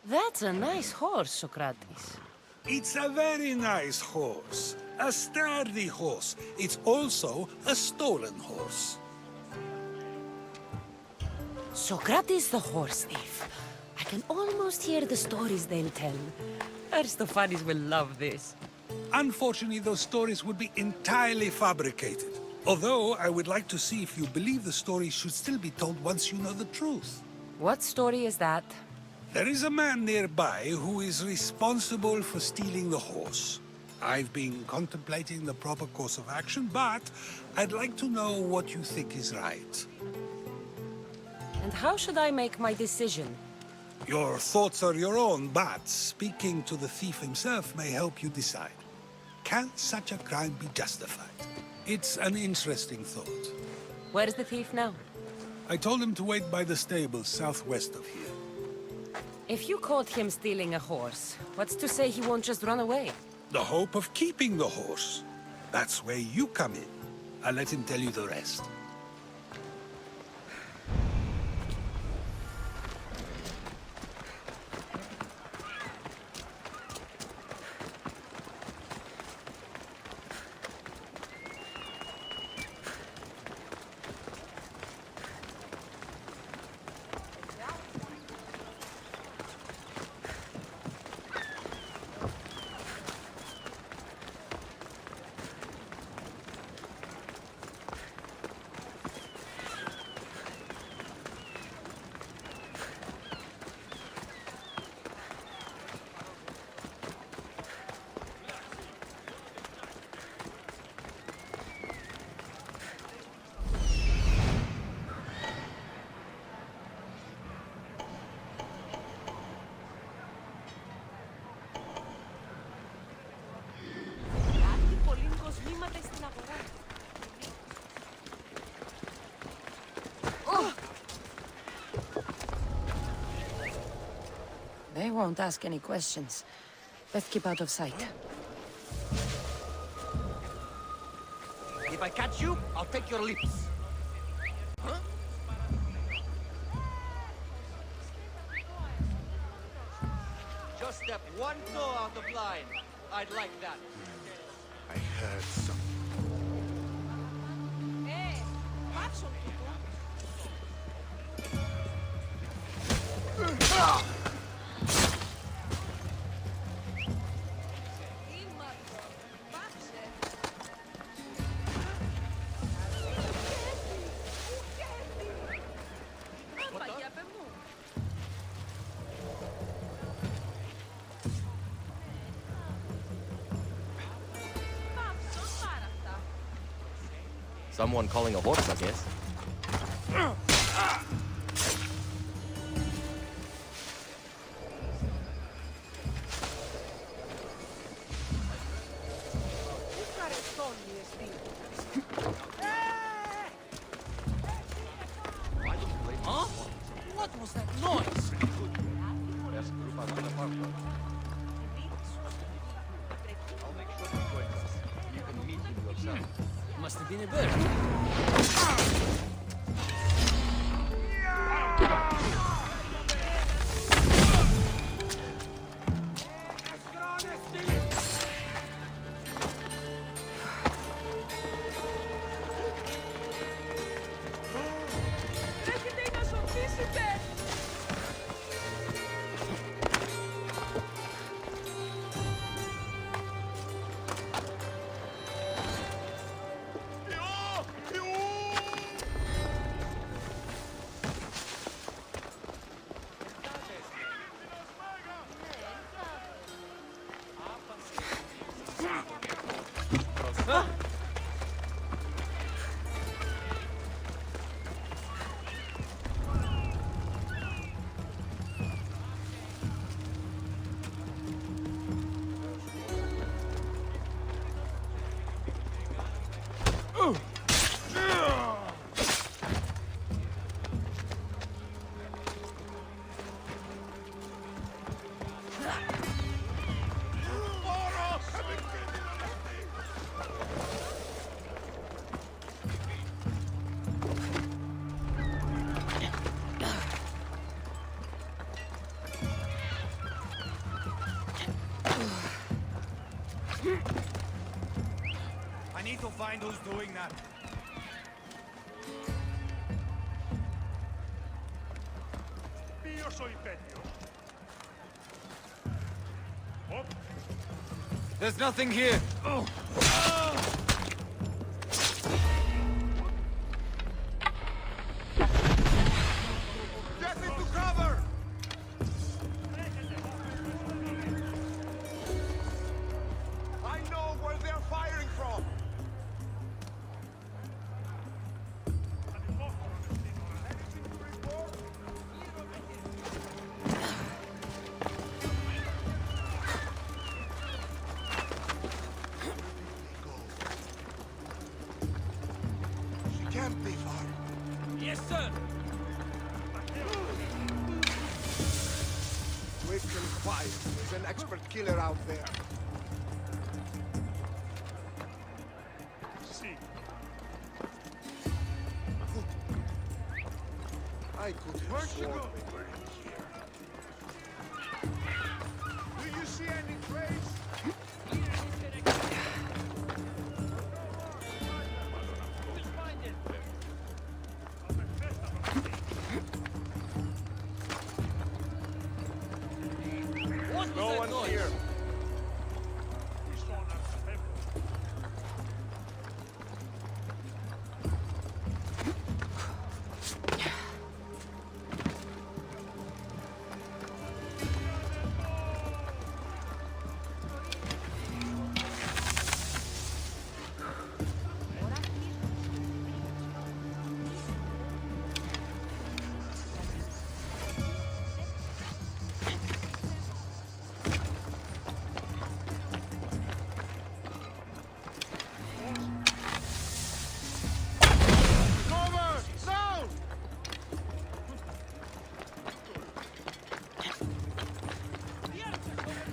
That's a nice horse, Socrates. It's a very nice horse. A sturdy horse. It's also a stolen horse. Socrates the horse thief. I can almost hear the stories they'll tell. Aristophanes will love this. Unfortunately, those stories would be entirely fabricated. Although, I would like to see if you believe the story should still be told once you know the truth. What story is that? There is a man nearby who is responsible for stealing the horse. I've been contemplating the proper course of action, but I'd like to know what you think is right. And how should I make my decision? Your thoughts are your own, but speaking to the thief himself may help you decide. Can such a crime be justified? It's an interesting thought. Where is the thief now? I told him to wait by the stables southwest of here. If you caught him stealing a horse, what's to say he won't just run away? The hope of keeping the horse. That's where you come in. I'll let him tell you the rest. They won't ask any questions. Let's keep out of sight. If I catch you, I'll take your lips. Huh? Just step one toe out of line. I'd like that. I heard something. Someone calling a horse, I guess. Huh? What was that noise? I'll make sure you join us. You can meet him yourself. Must have been a bird. need to find who's doing that. Io sono impegnio. There's nothing here. Get into cover! I know where they're firing from. Anything to report? She can't be far. Yes, sir. Quick and quiet. There's an expert killer out there. See. I could have sworn they were in here. Do you see any trace? What was No that one's noise? here. Cover!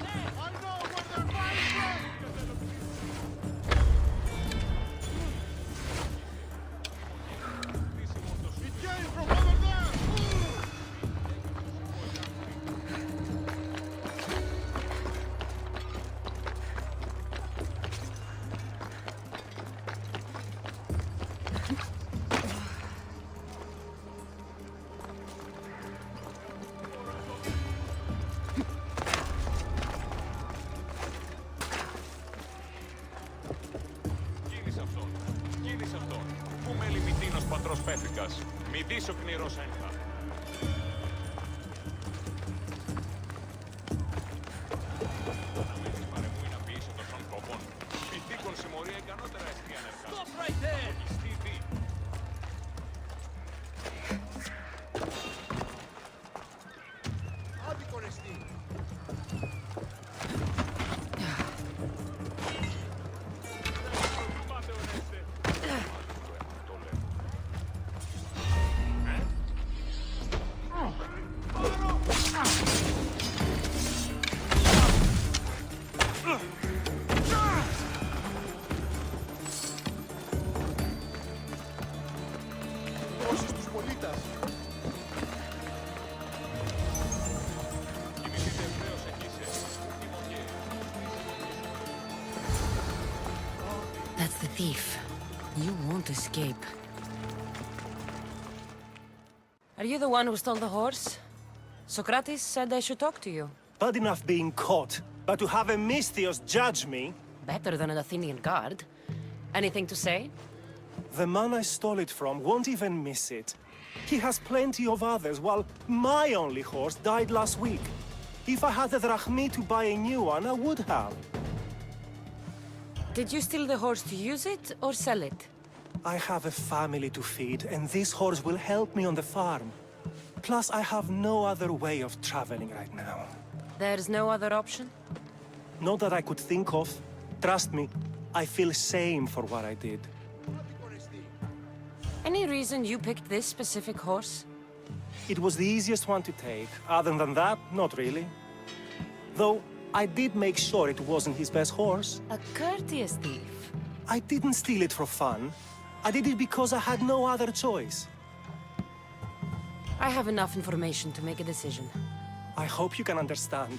Now! I know where they're fighting from! It came from over there! Κίνησε αυτόν. Πού με λιμιτίνος πατρός πέφικας. Μη δεις ο κνηρός ένθα. Αναμένεις παρεμούινα πίσω των σον κόπων. Πυθίκων συμμορία ικανότερα εστίαν ερκά. Stop right there. Στη δι. Άδικο ρεστή! Πάτε ορέστε. Το λέω. Δώσεις τους πολίτας! Κινηθείτε ευθέως εκεί σε. Τιμωγέ. That's the thief. You won't escape. Are you the one who stole the horse? Socrates said I should talk to you. Bad enough being caught, but to have a Misthios judge me? Better than an Athenian guard. Anything to say? The man I stole it from won't even miss it. He has plenty of others, while my only horse died last week. If I had the drachmi to buy a new one, I would have. Did you steal the horse to use it or sell it? I have a family to feed, and this horse will help me on the farm. Plus, I have no other way of traveling right now. There's no other option? Not that I could think of. Trust me, I feel shame for what I did. Άδικο ρεστή! Any reason you picked this specific horse? It was the easiest one to take. Other than that, not really. Though, I did make sure it wasn't his best horse. A courteous thief. I didn't steal it for fun. I did it because I had no other choice. I have enough information to make a decision. I hope you can understand.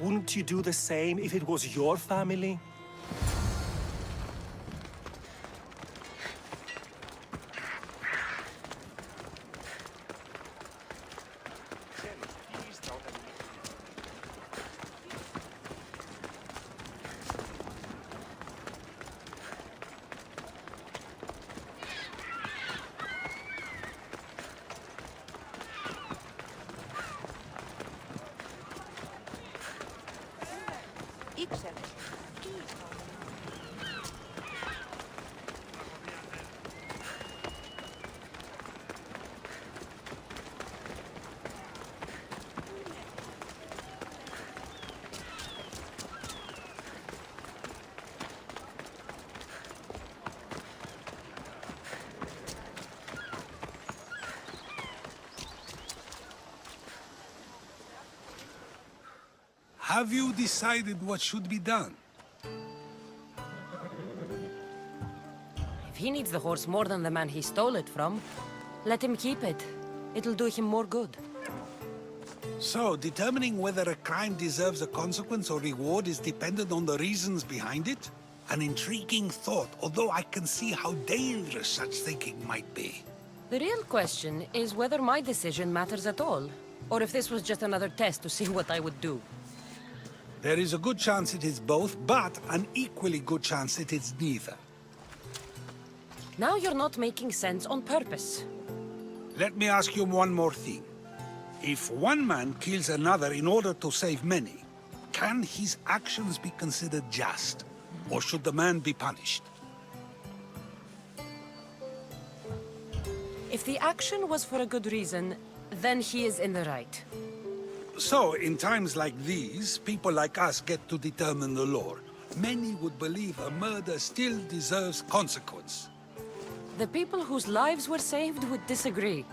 Wouldn't you do the same if it was your family? itsellesi. Have you decided what should be done? If he needs the horse more than the man he stole it from, let him keep it. It'll do him more good. So, determining whether a crime deserves a consequence or reward is dependent on the reasons behind it? An intriguing thought, although I can see how dangerous such thinking might be. The real question is whether my decision matters at all, or if this was just another test to see what I would do. There is a good chance it is both, but an equally good chance it is neither. Now you're not making sense on purpose. Let me ask you one more thing. If one man kills another in order to save many, can his actions be considered just? Or should the man be punished? If the action was for a good reason, then he is in the right. So, in times like these, people like us get to determine the law. Many would believe a murder still deserves consequence. The people whose lives were saved would disagree.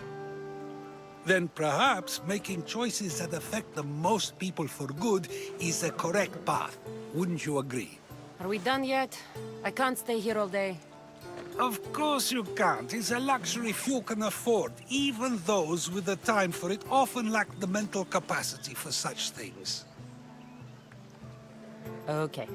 Then perhaps making choices that affect the most people for good is the correct path. Wouldn't you agree? Are we done yet? I can't stay here all day. Of course you can't. It's a luxury few can afford. Even those with the time for it often lack the mental capacity for such things. Okay.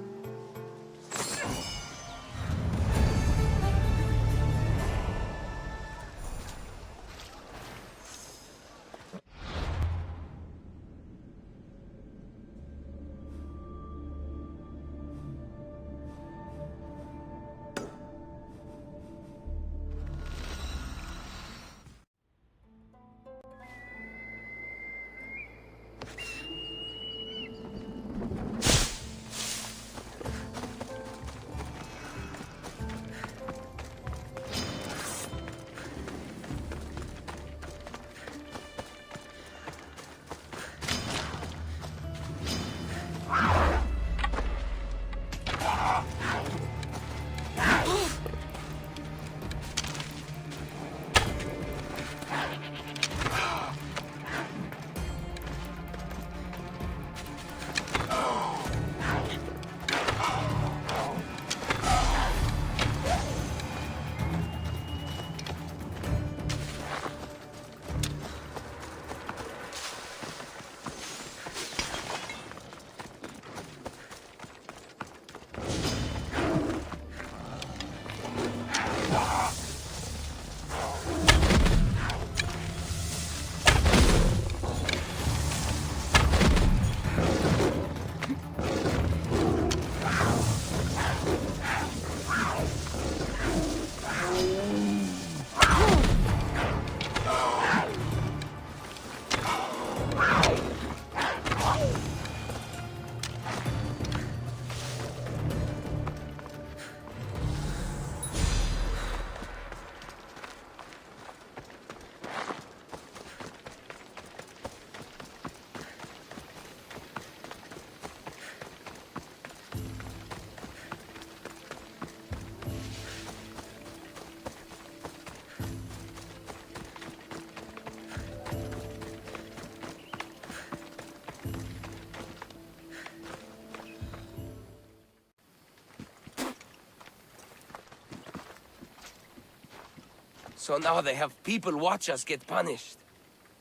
So now they have people watch us get punished.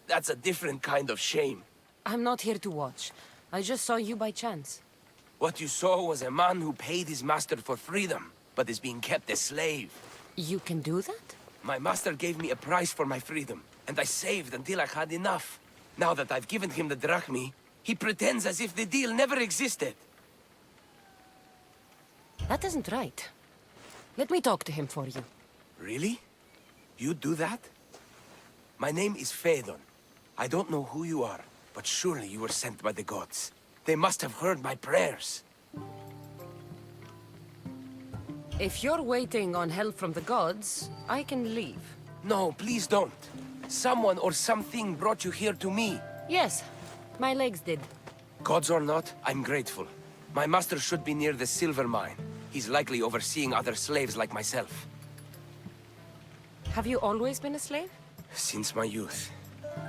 That's a different kind of shame. I'm not here to watch. I just saw you by chance. What you saw was a man who paid his master for freedom, but is being kept a slave. You can do that? My master gave me a price for my freedom, and I saved until I had enough. Now that I've given him the drachmi, he pretends as if the deal never existed. That isn't right. Let me talk to him for you. Really? You do that? My name is Phaedon. I don't know who you are, but surely you were sent by the gods. They must have heard my prayers. If you're waiting on help from the gods, I can leave. No, please don't. Someone or something brought you here to me. Yes, my legs did. Gods or not, I'm grateful. My master should be near the silver mine. He's likely overseeing other slaves like myself. Have you always been a slave? Since my youth.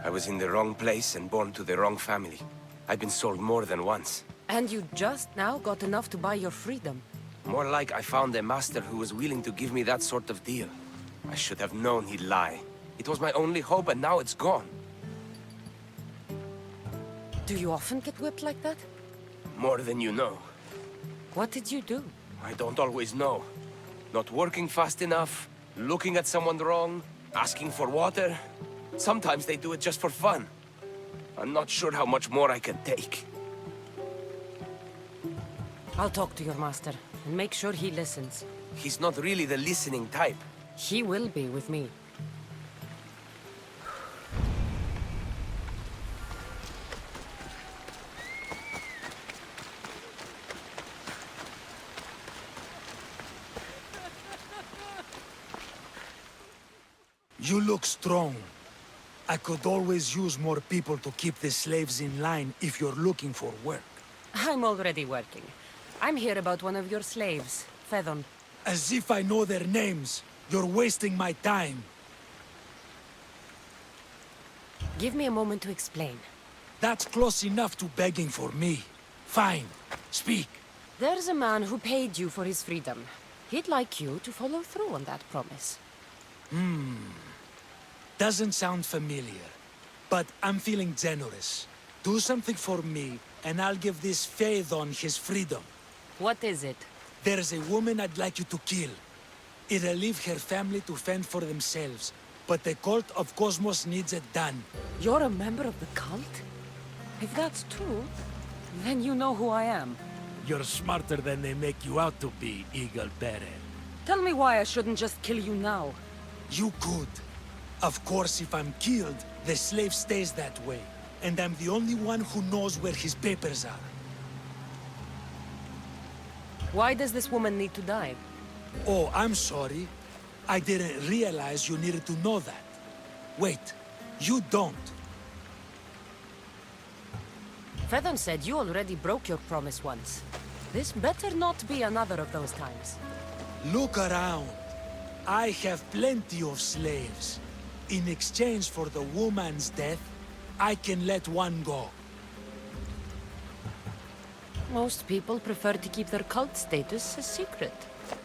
I was in the wrong place and born to the wrong family. I've been sold more than once. And you just now got enough to buy your freedom. More like I found a master who was willing to give me that sort of deal. I should have known he'd lie. It was my only hope, and now it's gone. Do you often get whipped like that? More than you know. What did you do? I don't always know. Not working fast enough, looking at someone wrong, asking for water. Sometimes they do it just for fun. I'm not sure how much more I can take. I'll talk to your master, and make sure he listens. He's not really the listening type. He will be with me. You look strong. I could always use more people to keep the slaves in line if you're looking for work. I'm already working. I'm here about one of your slaves, Fedon. As if I know their names. You're wasting my time. Give me a moment to explain. That's close enough to begging for me. Fine. Speak. There's a man who paid you for his freedom. He'd like you to follow through on that promise. Doesn't sound familiar. But I'm feeling generous. Do something for me, and I'll give this Phaethon his freedom. What is it? There's a woman I'd like you to kill. It'll leave her family to fend for themselves. But the cult of Cosmos needs it done. You're a member of the cult? If that's true, then you know who I am. You're smarter than they make you out to be, Eagle Bearer. Tell me why I shouldn't just kill you now. You could. Of course, if I'm killed, the slave stays that way. And I'm the only one who knows where his papers are. Why does this woman need to die? Oh, I'm sorry. I didn't realize you needed to know that. Wait, you don't. Fedon said you already broke your promise once. This better not be another of those times. Look around. I have plenty of slaves. In exchange for the woman's death, I can let one go. Most people prefer to keep their cult status a secret.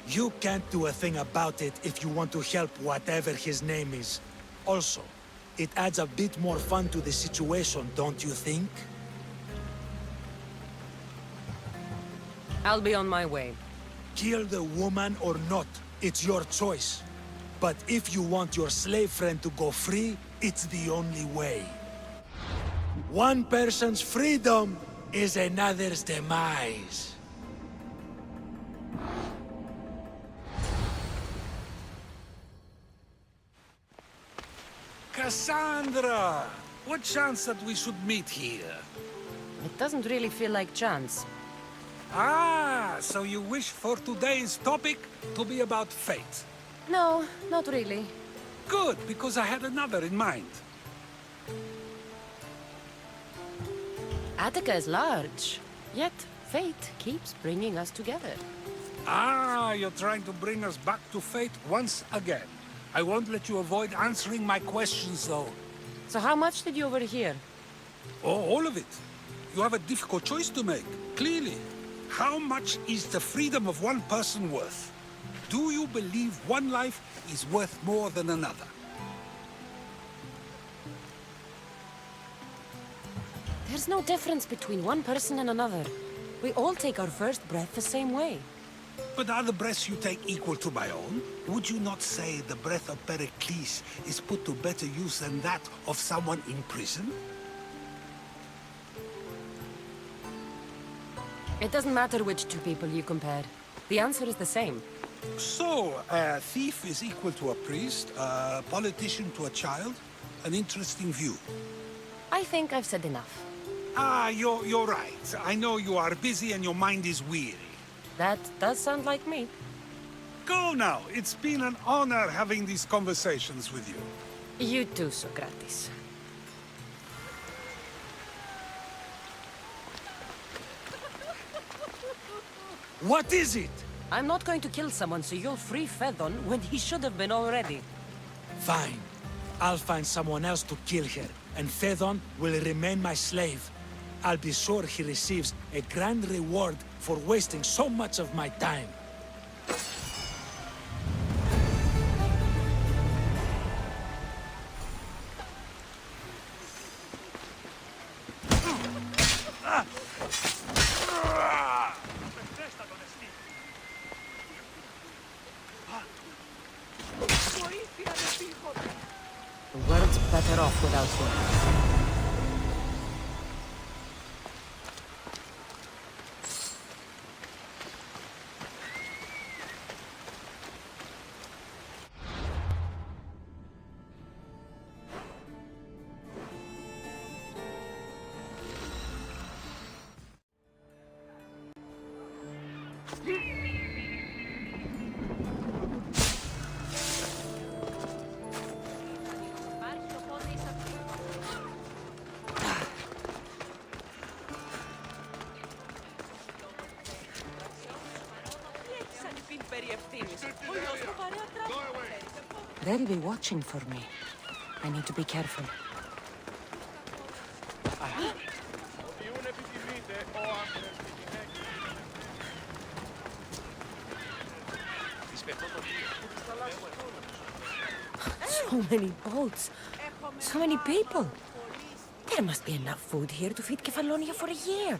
You can't do a thing about it if you want to help whatever his name is. Also, it adds a bit more fun to the situation, don't you think? I'll be on my way. Kill the woman or not, it's your choice. But if you want your slave friend to go free, it's the only way. One person's freedom is another's demise. Cassandra! What chance that we should meet here? It doesn't really feel like chance. Ah, so you wish for today's topic to be about fate. No, not really. Good, because I had another in mind. Attika is large, yet fate keeps bringing us together. Ah, you're trying to bring us back to fate once again. I won't let you avoid answering my questions, though. So how much did you overhear? Oh, all of it. You have a difficult choice to make, clearly. How much is the freedom of one person worth? Do you believe one life is worth more than another? There's no difference between one person and another. We all take our first breath the same way. But are the breaths you take equal to my own? Would you not say the breath of Pericles is put to better use than that of someone in prison? It doesn't matter which two people you compare. The answer is the same. So, a thief is equal to a priest, a politician to a child? An interesting view. I think I've said enough. You're right. I know you are busy and your mind is weary. That does sound like me. Go now. It's been an honor having these conversations with you. You too, Socrates. What is it? I'm not going to kill someone so you'll free Fedon when he should have been already. Fine. I'll find someone else to kill her, and Fedon will remain my slave. I'll be sure he receives a grand reward for wasting so much of my time. The world's better off without you. They'll be watching for me. I need to be careful. So many boats. So many people. There must be enough food here to feed Kefalonia for a year.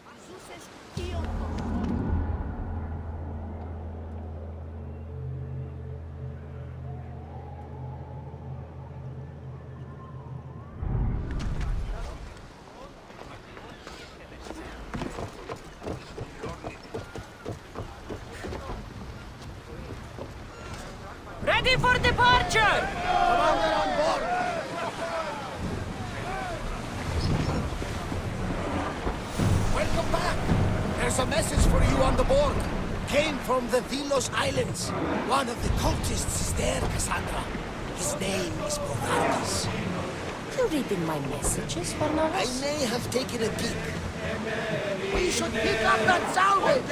Ready for departure! Commander on board! Welcome back! There's a message for you on the board. Came from the Vilos Islands. One of the cultists is there, Cassandra. His name is Bogartis. You reading my messages, I Barnabas? may have taken a peek. We should pick up that salvage!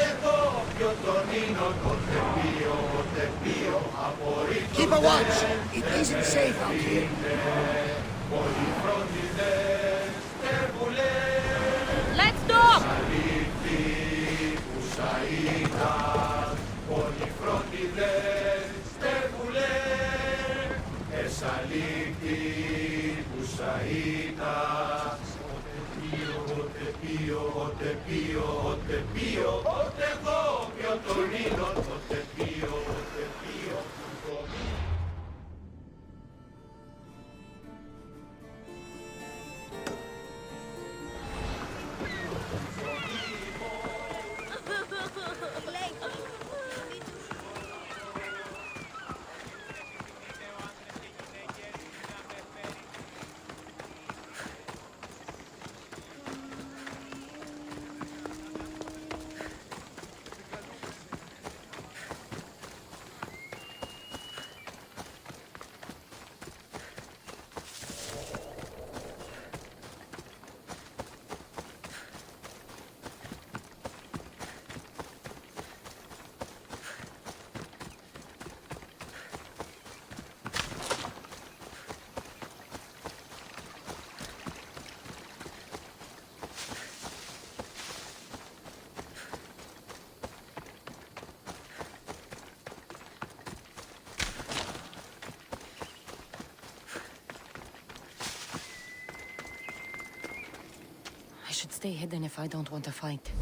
Keep a watch! It isn't safe out here. Let's dock! I should stay hidden if I don't want to fight.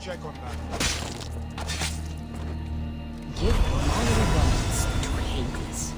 check on that. Give my rewards to Hades.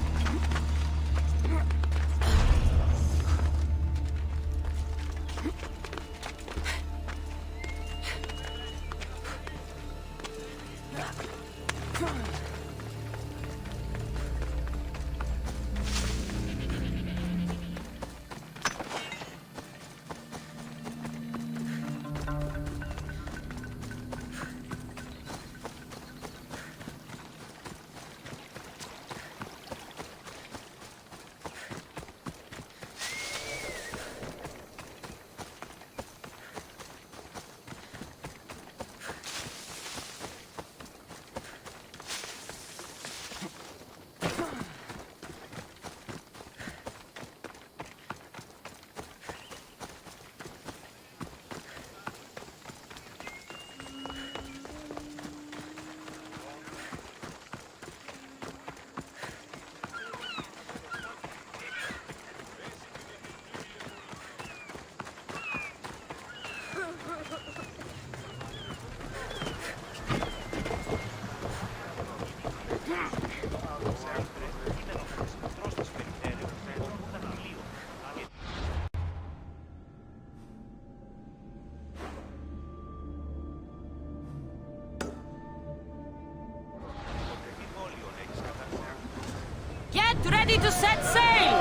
Get ready to set sail!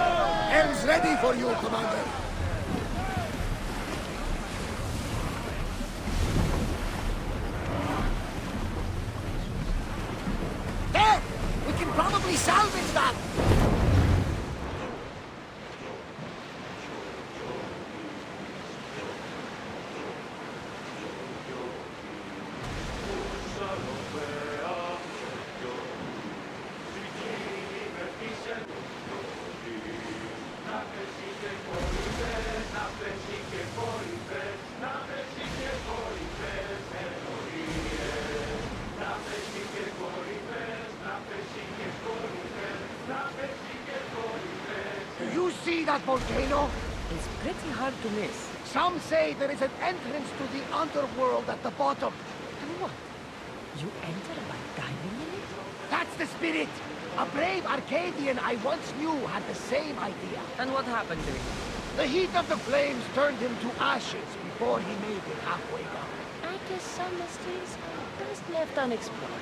Helm's ready for you, Commander. There! We can probably salvage that! You see that volcano? It's pretty hard to miss. Some say there is an entrance to the underworld at the bottom. And what? You enter by diving in it? That's the spirit! A brave Arcadian I once knew had the same idea. And what happened to it? The heat of the flames turned him to ashes before he made it halfway down. I guess some mysteries are best left unexplored.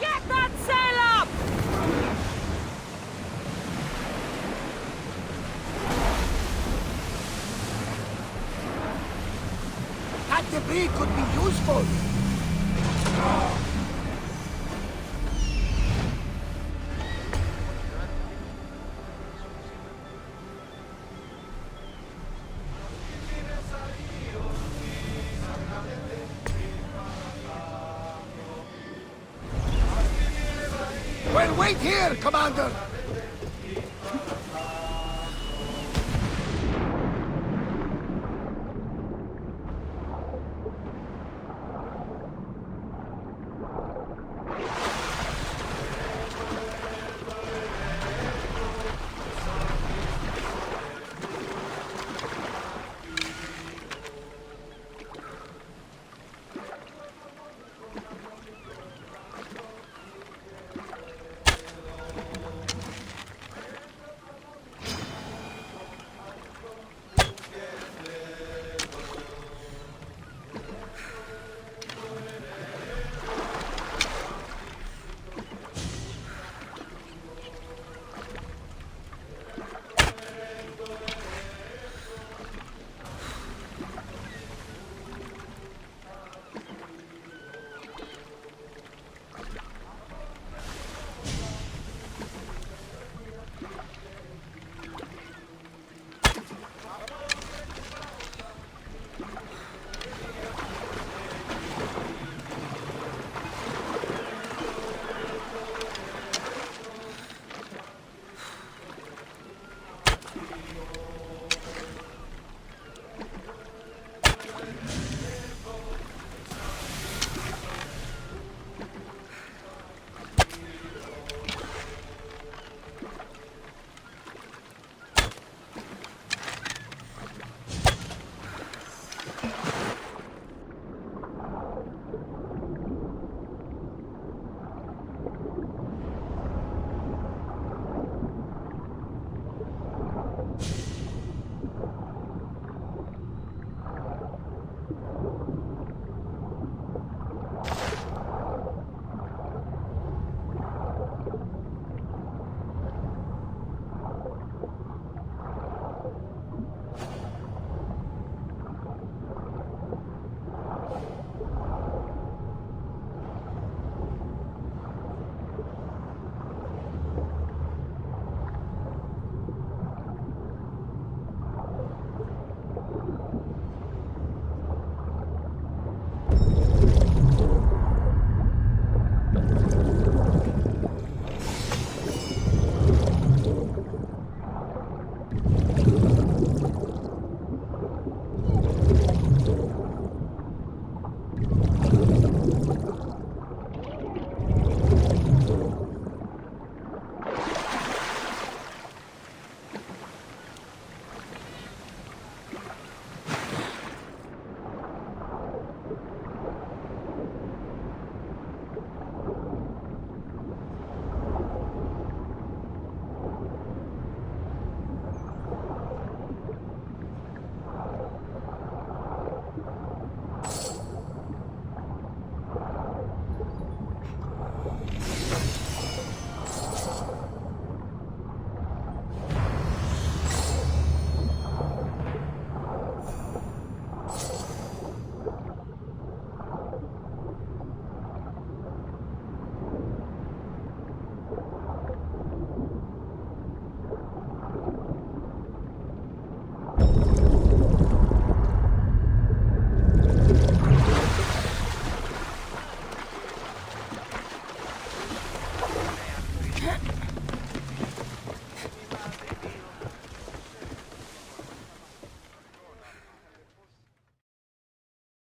Get that sail up! That debris could be useful. Well, wait here, Commander.